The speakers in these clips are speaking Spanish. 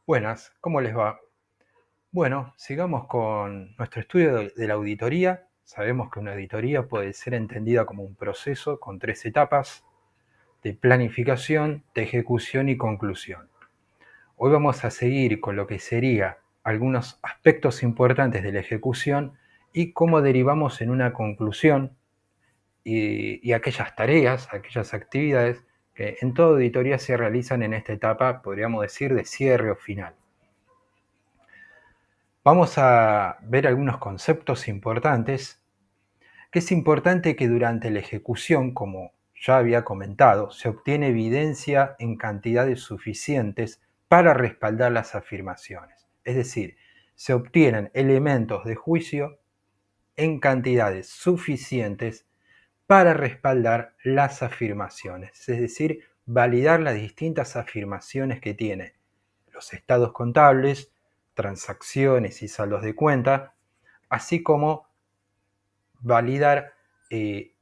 Buenas, ¿cómo les va? Bueno, sigamos con nuestro estudio de la auditoría. Sabemos que una auditoría puede ser entendida como un proceso con tres etapas: de planificación, de ejecución y conclusión. Hoy vamos a seguir con lo que sería algunos aspectos importantes de la ejecución y cómo derivamos en una conclusión y aquellas tareas, aquellas actividades que en toda auditoría se realizan en esta etapa, podríamos decir, de cierre o final. Vamos a ver algunos conceptos importantes, que es importante que durante la ejecución, como ya había comentado, se obtiene evidencia en cantidades suficientes para respaldar las afirmaciones. Es decir, se obtienen elementos de juicio en cantidades suficientes para respaldar las afirmaciones, es decir, validar las distintas afirmaciones que tiene los estados contables, transacciones y saldos de cuenta, así como validar el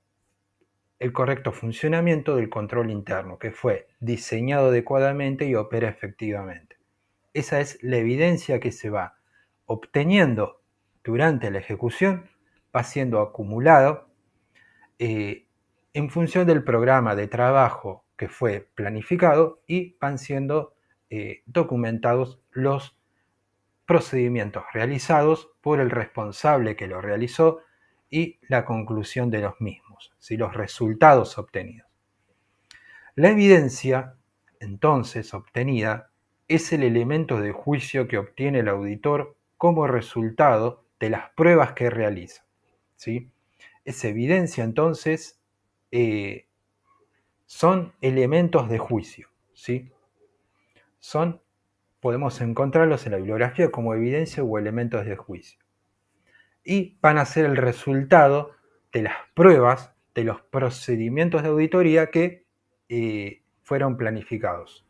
correcto funcionamiento del control interno, que fue diseñado adecuadamente y opera efectivamente. Esa es la evidencia que se va obteniendo durante la ejecución, va siendo acumulado en función del programa de trabajo que fue planificado y van siendo documentados los procedimientos realizados por el responsable que lo realizó y la conclusión de los mismos, ¿sí? Los resultados obtenidos. La evidencia, entonces, obtenida es el elemento de juicio que obtiene el auditor como resultado de las pruebas que realiza, ¿sí? Esa evidencia, entonces, son elementos de juicio, ¿sí? Podemos encontrarlos en la bibliografía como evidencia o elementos de juicio. Y van a ser el resultado de las pruebas, de los procedimientos de auditoría que fueron planificados.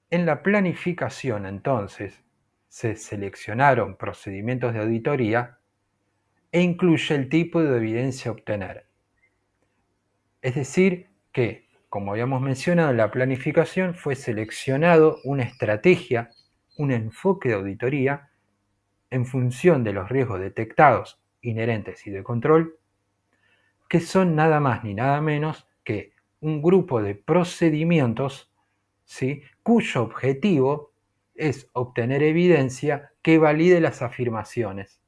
En la planificación, entonces, se seleccionaron procedimientos de auditoría e incluye el tipo de evidencia a obtener. Es decir, que, como habíamos mencionado, en la planificación fue seleccionado una estrategia, un enfoque de auditoría en función de los riesgos detectados, inherentes y de control, que son nada más ni nada menos que un grupo de procedimientos, ¿sí?, cuyo objetivo es obtener evidencia que valide las afirmaciones,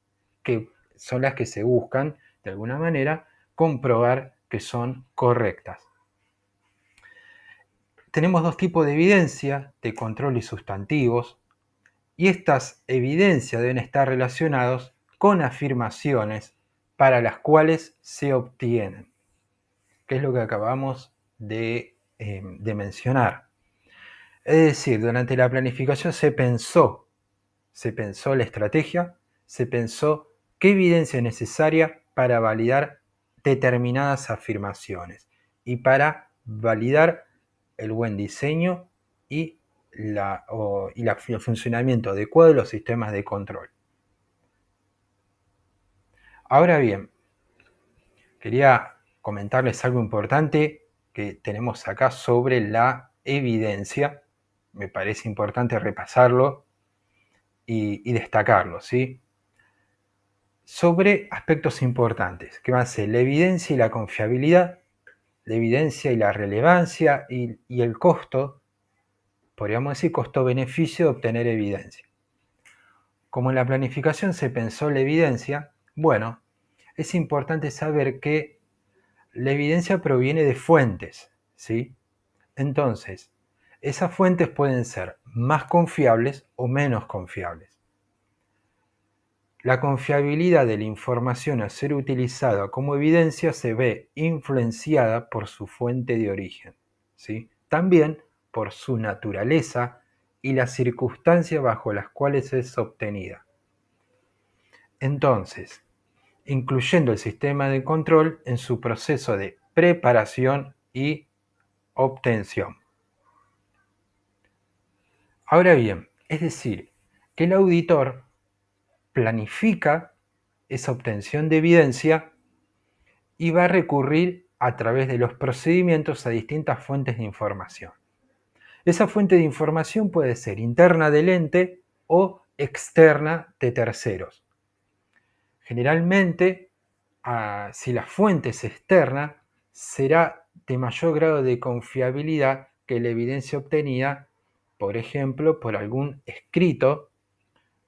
que son las que se buscan, de alguna manera, comprobar que son correctas. Tenemos dos tipos de evidencia, de control y sustantivos, y estas evidencias deben estar relacionadas con afirmaciones para las cuales se obtienen, que es lo que acabamos de mencionar. Es decir, durante la planificación se pensó la estrategia, se pensó qué evidencia es necesaria para validar determinadas afirmaciones y para validar el buen diseño y el funcionamiento adecuado de los sistemas de control. Ahora bien, quería comentarles algo importante que tenemos acá sobre la evidencia. Me parece importante repasarlo y destacarlo, ¿sí? Sobre aspectos importantes, que van a ser la evidencia y la confiabilidad, la evidencia y la relevancia y el costo, podríamos decir costo-beneficio de obtener evidencia. Como en la planificación se pensó la evidencia, bueno, es importante saber que la evidencia proviene de fuentes, ¿sí? Entonces, esas fuentes pueden ser más confiables o menos confiables. La confiabilidad de la información a ser utilizada como evidencia se ve influenciada por su fuente de origen, ¿sí? También por su naturaleza y las circunstancias bajo las cuales es obtenida. Entonces, incluyendo el sistema de control en su proceso de preparación y obtención. Ahora bien, es decir, que el auditor planifica esa obtención de evidencia y va a recurrir a través de los procedimientos a distintas fuentes de información. Esa fuente de información puede ser interna del ente o externa de terceros. Generalmente, si la fuente es externa, será de mayor grado de confiabilidad que la evidencia obtenida, por ejemplo, por algún escrito,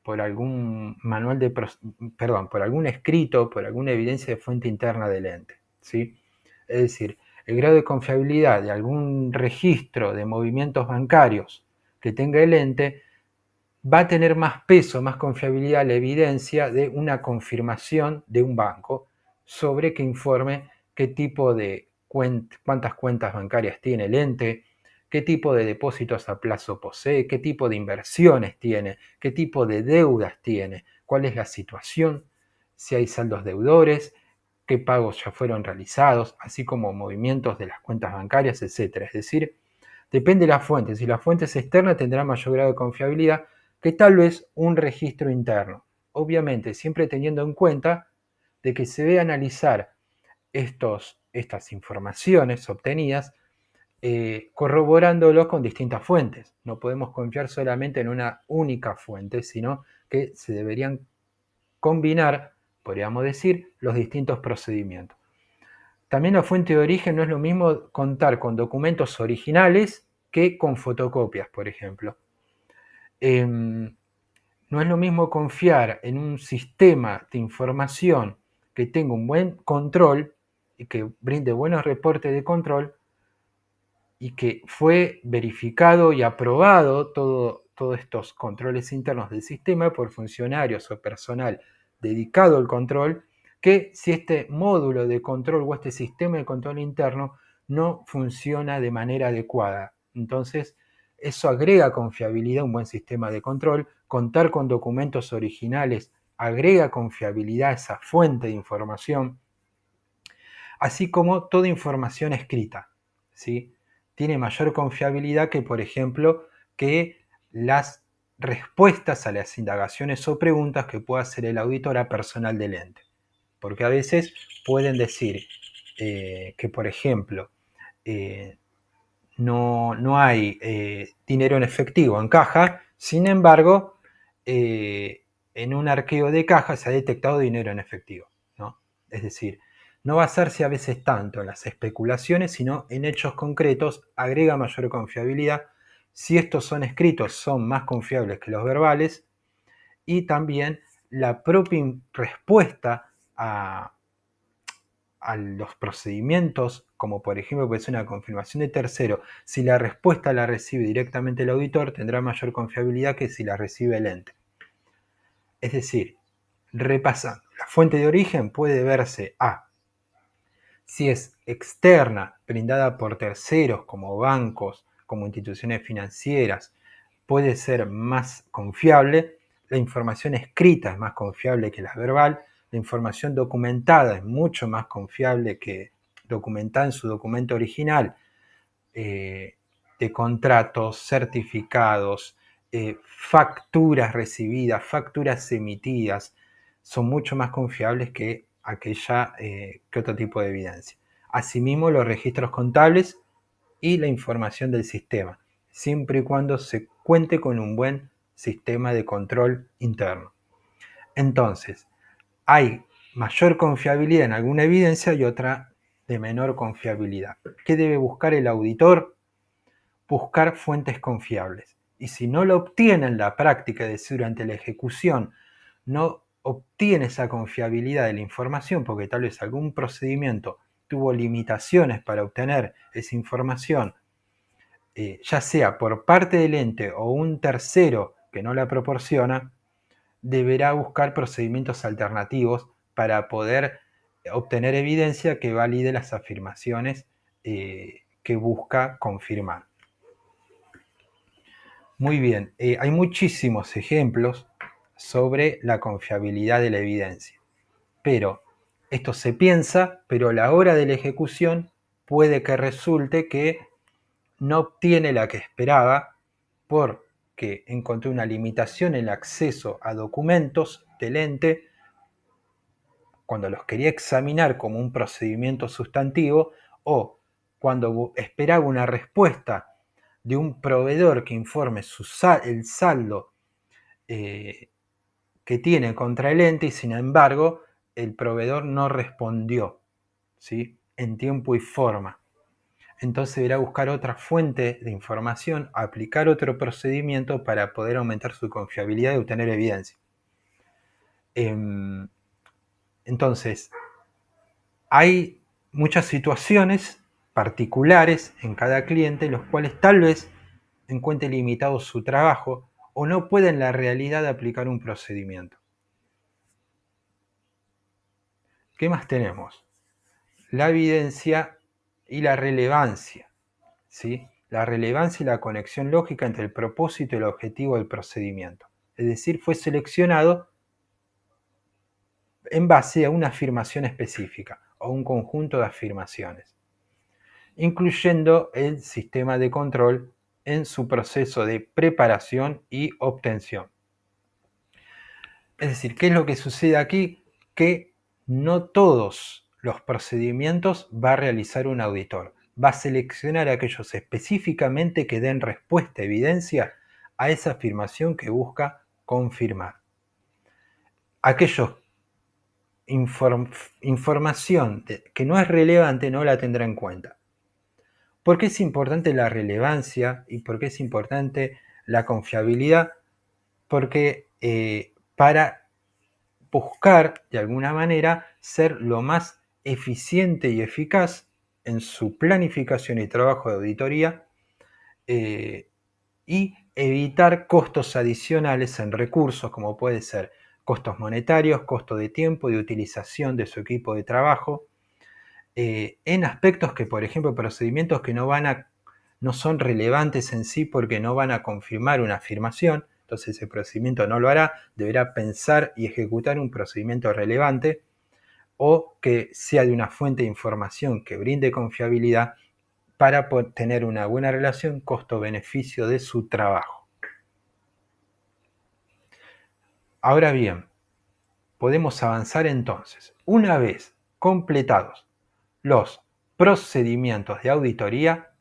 por algún manual de, por algún escrito, por alguna evidencia de fuente interna del ente, ¿sí? Es decir, el grado de confiabilidad de algún registro de movimientos bancarios que tenga el ente va a tener más peso, más confiabilidad la evidencia de una confirmación de un banco sobre que informe qué tipo de cuántas cuentas bancarias tiene el ente, qué tipo de depósitos a plazo posee, qué tipo de inversiones tiene, qué tipo de deudas tiene, cuál es la situación, si hay saldos deudores, qué pagos ya fueron realizados, así como movimientos de las cuentas bancarias, etc. Es decir, depende de la fuente. Si la fuente es externa, tendrá mayor grado de confiabilidad que tal vez un registro interno. Obviamente, siempre teniendo en cuenta de que se debe analizar estas informaciones obtenidas corroborándolo con distintas fuentes. No podemos confiar solamente en una única fuente, sino que se deberían combinar, podríamos decir, los distintos procedimientos. También la fuente de origen no es lo mismo contar con documentos originales que con fotocopias, por ejemplo. No es lo mismo confiar en un sistema de información que tenga un buen control y que brinde buenos reportes de control y que fue verificado y aprobado todos estos controles internos del sistema por funcionarios o personal dedicado al control, que si este módulo de control o este sistema de control interno no funciona de manera adecuada. Entonces, eso agrega confiabilidad a un buen sistema de control. Contar con documentos originales agrega confiabilidad a esa fuente de información, así como toda información escrita, ¿sí? Tiene mayor confiabilidad que, por ejemplo, que las respuestas a las indagaciones o preguntas que pueda hacer el auditor a personal del ente. Porque a veces pueden decir que, por ejemplo, no hay dinero en efectivo en caja, sin embargo, en un arqueo de caja se ha detectado dinero en efectivo, ¿no? Es decir, no basarse a veces tanto en las especulaciones, sino en hechos concretos, agrega mayor confiabilidad. Si estos son escritos, son más confiables que los verbales, y también la propia respuesta a los procedimientos, como por ejemplo puede ser una confirmación de tercero, si la respuesta la recibe directamente el auditor, tendrá mayor confiabilidad que si la recibe el ente. Es decir, repasando, la fuente de origen puede verse a si es externa, brindada por terceros como bancos, como instituciones financieras, puede ser más confiable. La información escrita es más confiable que la verbal. La información documentada es mucho más confiable que documentada en su documento original, de contratos, certificados, facturas recibidas, facturas emitidas, son mucho más confiables que que otro tipo de evidencia. Asimismo, los registros contables y la información del sistema, siempre y cuando se cuente con un buen sistema de control interno. Entonces, hay mayor confiabilidad en alguna evidencia y otra de menor confiabilidad. ¿Qué debe buscar el auditor? Buscar fuentes confiables. Y si no lo obtiene en la práctica, es decir, durante la ejecución, no obtiene esa confiabilidad de la información porque tal vez algún procedimiento tuvo limitaciones para obtener esa información, ya sea por parte del ente o un tercero que no la proporciona, deberá buscar procedimientos alternativos para poder obtener evidencia que valide las afirmaciones que busca confirmar. Muy bien, hay muchísimos ejemplos sobre la confiabilidad de la evidencia, pero esto se piensa, pero a la hora de la ejecución puede que resulte que no obtiene la que esperaba porque encontró una limitación en el acceso a documentos del ente cuando los quería examinar como un procedimiento sustantivo o cuando esperaba una respuesta de un proveedor que informe el saldo que tiene contra el ente y sin embargo el proveedor no respondió, ¿sí?, en tiempo y forma. Entonces deberá buscar otra fuente de información, aplicar otro procedimiento para poder aumentar su confiabilidad y obtener evidencia. Entonces, hay muchas situaciones particulares en cada cliente, los cuales tal vez encuentre limitado su trabajo o no pueda en la realidad aplicar un procedimiento. ¿Qué más tenemos? La evidencia y la relevancia, ¿sí? La relevancia y la conexión lógica entre el propósito y el objetivo del procedimiento. Es decir, fue seleccionado en base a una afirmación específica o un conjunto de afirmaciones, incluyendo el sistema de control en su proceso de preparación y obtención. Es decir, ¿qué es lo que sucede aquí? Que no todos los procedimientos va a realizar un auditor. Va a seleccionar aquellos específicamente que den respuesta, evidencia a esa afirmación que busca confirmar. Aquellos información que no es relevante no la tendrá en cuenta. ¿Por qué es importante la relevancia y por qué es importante la confiabilidad? Porque para buscar de alguna manera ser lo más eficiente y eficaz en su planificación y trabajo de auditoría y evitar costos adicionales en recursos como puede ser costos monetarios, costo de tiempo, de utilización de su equipo de trabajo, en aspectos que, por ejemplo, procedimientos que no son relevantes en sí porque no van a confirmar una afirmación, entonces ese procedimiento no lo hará, deberá pensar y ejecutar un procedimiento relevante o que sea de una fuente de información que brinde confiabilidad para tener una buena relación costo-beneficio de su trabajo. Ahora bien, podemos avanzar entonces. Una vez completados los procedimientos de auditoría,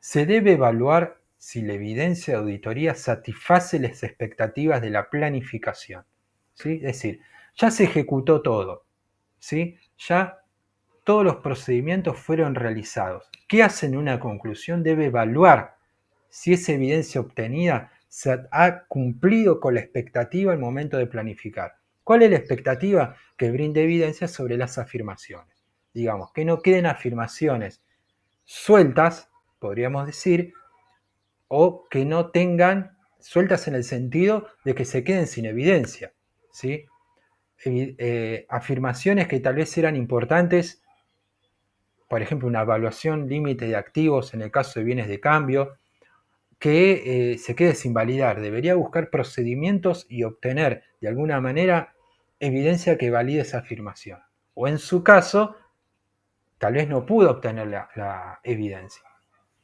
se debe evaluar si la evidencia de auditoría satisface las expectativas de la planificación, ¿sí? Es decir, ya se ejecutó todo, ¿sí? Ya todos los procedimientos fueron realizados. ¿Qué hace en una conclusión? Debe evaluar si esa evidencia obtenida se ha cumplido con la expectativa al momento de planificar. ¿Cuál es la expectativa? Que brinde evidencia sobre las afirmaciones. Digamos, que no queden afirmaciones sueltas, podríamos decir, o que no tengan sueltas en el sentido de que se queden sin evidencia, ¿sí? Afirmaciones que tal vez eran importantes, por ejemplo, una evaluación límite de activos en el caso de bienes de cambio, que se quede sin validar. Debería buscar procedimientos y obtener de alguna manera evidencia que valide esa afirmación. O en su caso, tal vez no pudo obtener la evidencia.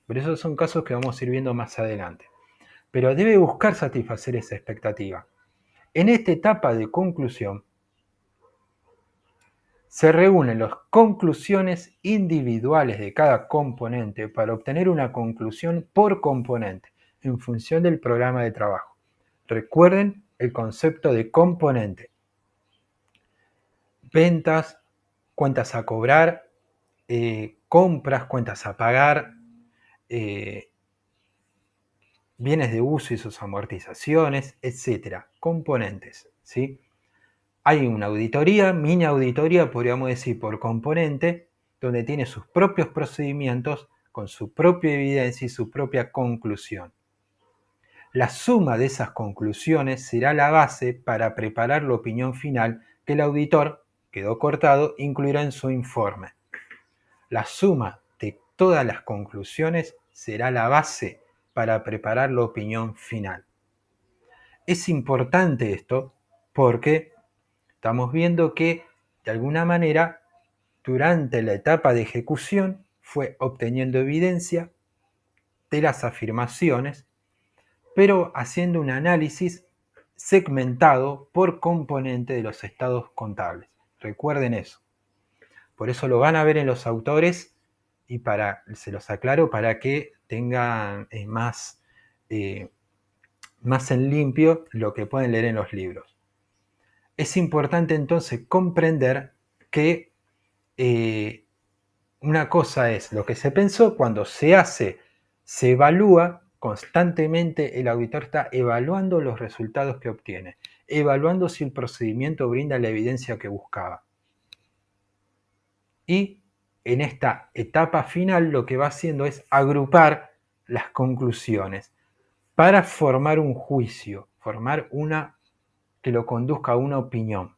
Pero esos son casos que vamos a ir viendo más adelante. Pero debe buscar satisfacer esa expectativa. En esta etapa de conclusión, se reúnen las conclusiones individuales de cada componente para obtener una conclusión por componente en función del programa de trabajo. Recuerden el concepto de componente. Ventas, cuentas a cobrar, compras, cuentas a pagar, bienes de uso y sus amortizaciones, etc. Componentes, ¿sí? Hay una auditoría, mini auditoría, podríamos decir, por componente, donde tiene sus propios procedimientos, con su propia evidencia y su propia conclusión. La suma de esas conclusiones será la base para preparar la opinión final que el auditor, quedó cortado, incluirá en su informe. La suma de todas las conclusiones será la base para preparar la opinión final. Es importante esto porque estamos viendo que, de alguna manera, durante la etapa de ejecución fue obteniendo evidencia de las afirmaciones, pero haciendo un análisis segmentado por componente de los estados contables. Recuerden eso. Por eso lo van a ver en los autores y se los aclaro para que tengan más en limpio lo que pueden leer en los libros. Es importante entonces comprender que una cosa es lo que se pensó, cuando se hace, se evalúa constantemente, el auditor está evaluando los resultados que obtiene, evaluando si el procedimiento brinda la evidencia que buscaba. Y en esta etapa final lo que va haciendo es agrupar las conclusiones para formar un juicio, formar una que lo conduzca a una opinión.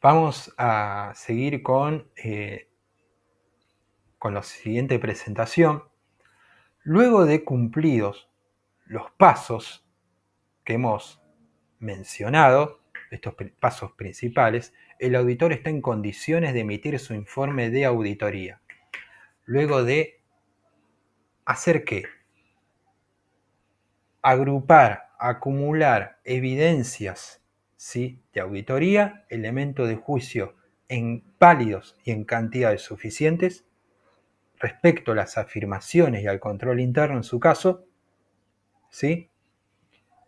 Vamos a seguir con la siguiente presentación. Luego de cumplidos los pasos que hemos mencionado, estos pasos principales, el auditor está en condiciones de emitir su informe de auditoría. Luego de hacer ¿qué? Agrupar, acumular evidencias, ¿sí?, de auditoría, elementos de juicio válidos y en cantidades suficientes respecto a las afirmaciones y al control interno en su caso, ¿sí?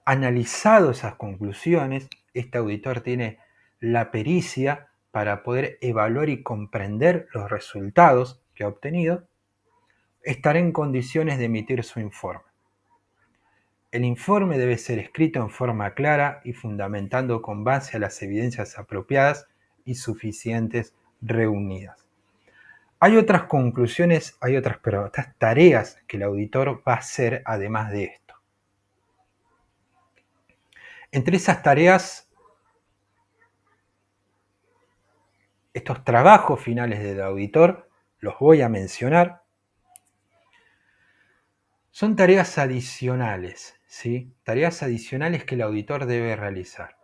Analizado esas conclusiones, este auditor tiene la pericia para poder evaluar y comprender los resultados que ha obtenido, estará en condiciones de emitir su informe. El informe debe ser escrito en forma clara y fundamentando con base a las evidencias apropiadas y suficientes reunidas. Hay otras conclusiones, otras tareas que el auditor va a hacer además de esto. Entre esas tareas, estos trabajos finales del auditor, los voy a mencionar, son tareas adicionales, ¿sí? Tareas adicionales que el auditor debe realizar.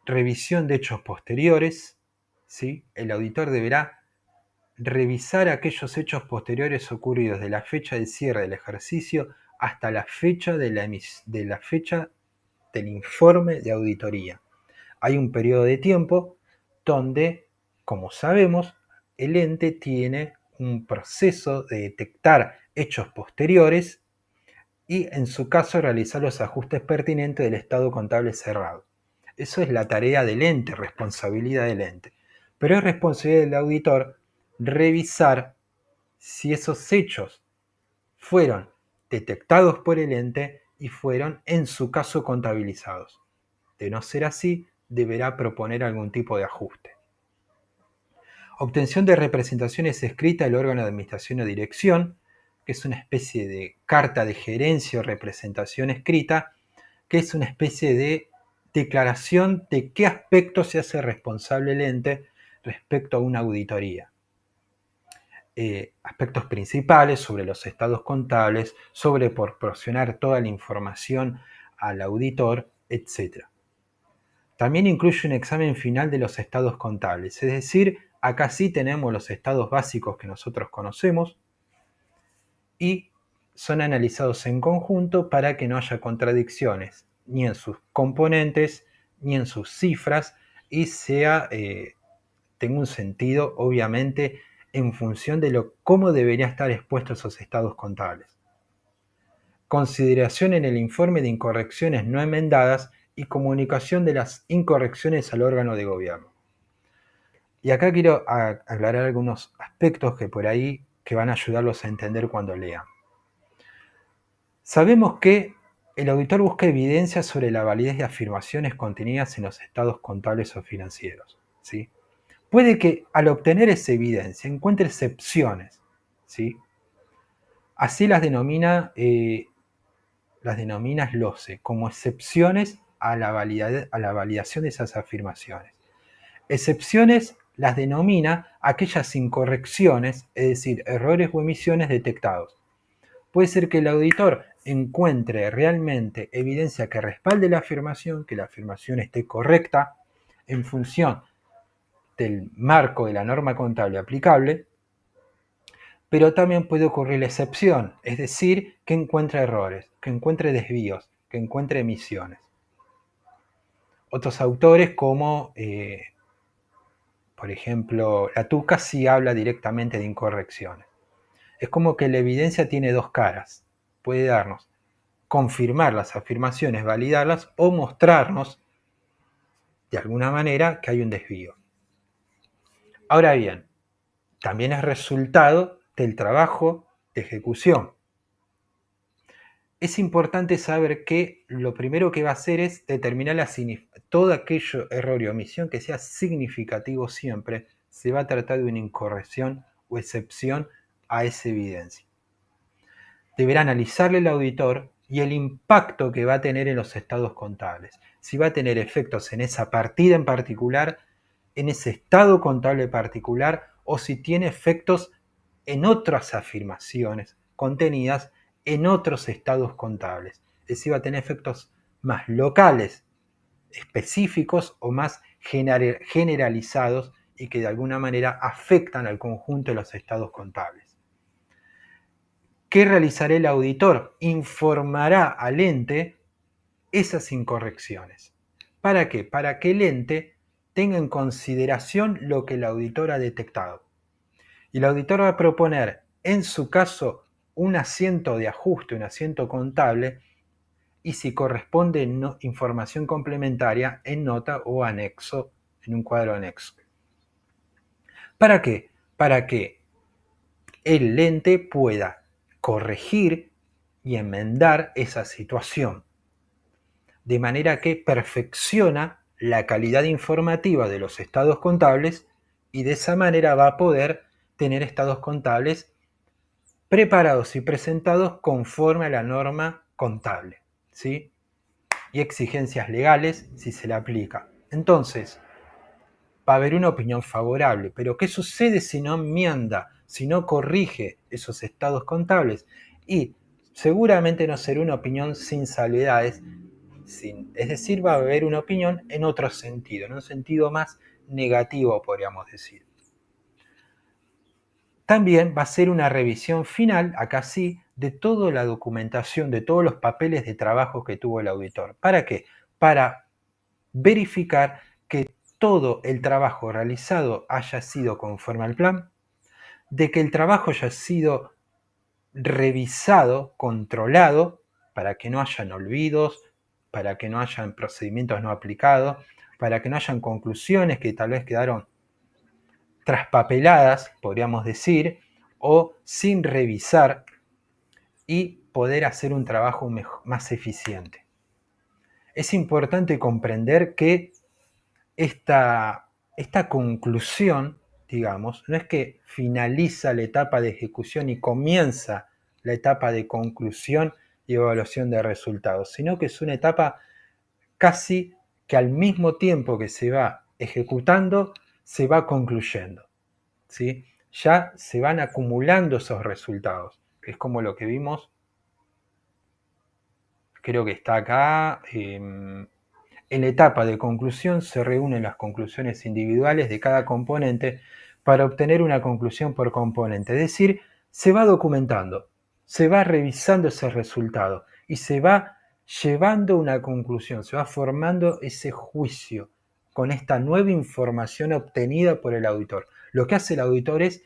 Revisión de hechos posteriores, ¿sí? El auditor deberá revisar aquellos hechos posteriores ocurridos de la fecha de cierre del ejercicio hasta la fecha del informe de auditoría. Hay un periodo de tiempo donde, como sabemos, el ente tiene un proceso de detectar hechos posteriores y, en su caso, realizar los ajustes pertinentes del estado contable cerrado. Eso es la tarea del ente, responsabilidad del ente. Pero es responsabilidad del auditor revisar si esos hechos fueron detectados por el ente y fueron, en su caso, contabilizados. De no ser así, deberá proponer algún tipo de ajuste. Obtención de representaciones escritas del órgano de administración o dirección, que es una especie de carta de gerencia o representación escrita, que es una especie de declaración de qué aspecto se hace responsable el ente respecto a una auditoría. Aspectos principales sobre los estados contables, sobre proporcionar toda la información al auditor, etc. También incluye un examen final de los estados contables, es decir, acá sí tenemos los estados básicos que nosotros conocemos y son analizados en conjunto para que no haya contradicciones ni en sus componentes ni en sus cifras y tenga un sentido, obviamente, en función de cómo deberían estar expuestos esos estados contables. Consideración en el informe de incorrecciones no enmendadas y comunicación de las incorrecciones al órgano de gobierno. Y acá quiero aclarar algunos aspectos que por ahí que van a ayudarlos a entender cuando lean. Sabemos que el auditor busca evidencia sobre la validez de afirmaciones contenidas en los estados contables o financieros, ¿sí? Puede que al obtener esa evidencia encuentre excepciones, ¿sí? Así las denomina SLOCE, como excepciones a la validación de esas afirmaciones. Excepciones las denomina aquellas incorrecciones, es decir, errores o omisiones detectados. Puede ser que el auditor encuentre realmente evidencia que respalde la afirmación, que la afirmación esté correcta en función del marco de la norma contable aplicable, pero también puede ocurrir la excepción, es decir, que encuentre errores, que encuentre desvíos, que encuentre emisiones. Otros autores como, por ejemplo, la Tuca sí habla directamente de incorrecciones. Es como que la evidencia tiene dos caras. Puede darnos, confirmar las afirmaciones, validarlas o mostrarnos de alguna manera que hay un desvío. Ahora bien, también es resultado del trabajo de ejecución. Es importante saber que lo primero que va a hacer es determinar todo aquello error y omisión que sea significativo siempre, se va a tratar de una incorrección o excepción a esa evidencia. Deberá analizarle el auditor y el impacto que va a tener en los estados contables. Si va a tener efectos en esa partida en particular, en ese estado contable particular, o si tiene efectos en otras afirmaciones contenidas en otros estados contables. Es decir, va a tener efectos más locales, específicos o más generalizados y que de alguna manera afectan al conjunto de los estados contables. ¿Qué realizará el auditor? Informará al ente esas incorrecciones. ¿Para qué? Para que el ente tenga en consideración lo que el auditor ha detectado. Y el auditor va a proponer, en su caso, un asiento de ajuste, un asiento contable, y si corresponde información complementaria en nota o anexo, en un cuadro anexo. ¿Para qué? Para que el ente pueda corregir y enmendar esa situación, de manera que perfecciona la calidad informativa de los estados contables y de esa manera va a poder tener estados contables preparados y presentados conforme a la norma contable, ¿sí? Y exigencias legales si se le aplica. Entonces, va a haber una opinión favorable, pero ¿qué sucede si no enmienda, si no corrige esos estados contables? Y seguramente no será una opinión sin salvedades, es decir, va a haber una opinión en otro sentido, en un sentido más negativo, podríamos decir. También va a ser una revisión final, acá sí, de toda la documentación, de todos los papeles de trabajo que tuvo el auditor. ¿Para qué? Para verificar que todo el trabajo realizado haya sido conforme al plan, de que el trabajo haya sido revisado, controlado, para que no hayan olvidos, para que no hayan procedimientos no aplicados, para que no hayan conclusiones que tal vez quedaron traspapeladas, podríamos decir, o sin revisar y poder hacer un trabajo más eficiente. Es importante comprender que esta conclusión, digamos, no es que finaliza la etapa de ejecución y comienza la etapa de conclusión y evaluación de resultados, sino que es una etapa casi que al mismo tiempo que se va ejecutando, se va concluyendo, ¿sí? Ya se van acumulando esos resultados, que es como lo que vimos, creo que está acá. En la etapa de conclusión se reúnen las conclusiones individuales de cada componente para obtener una conclusión por componente. Es decir, se va documentando, se va revisando ese resultado y se va llevando una conclusión, se va formando ese juicio con esta nueva información obtenida por el auditor. Lo que hace el auditor es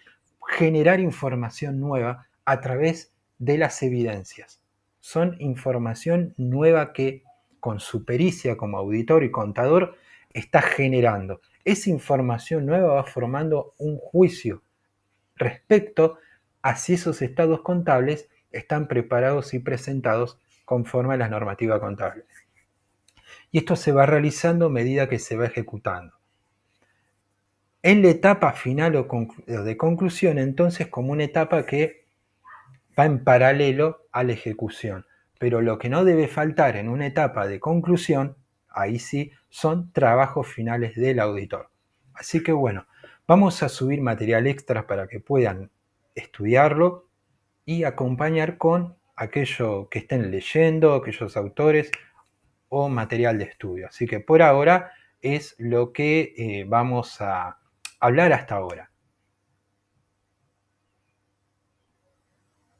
generar información nueva a través de las evidencias. Son información nueva que con su pericia como auditor y contador está generando. Esa información nueva va formando un juicio respecto a si esos estados contables están preparados y presentados conforme a la normativa contable. Y esto se va realizando a medida que se va ejecutando. En la etapa final o de conclusión, entonces, como una etapa que va en paralelo a la ejecución. Pero lo que no debe faltar en una etapa de conclusión, ahí sí, son trabajos finales del auditor. Así que bueno, vamos a subir material extra para que puedan estudiarlo y acompañar con aquello que estén leyendo, aquellos autores o material de estudio. Así que por ahora es lo que vamos a hablar hasta ahora.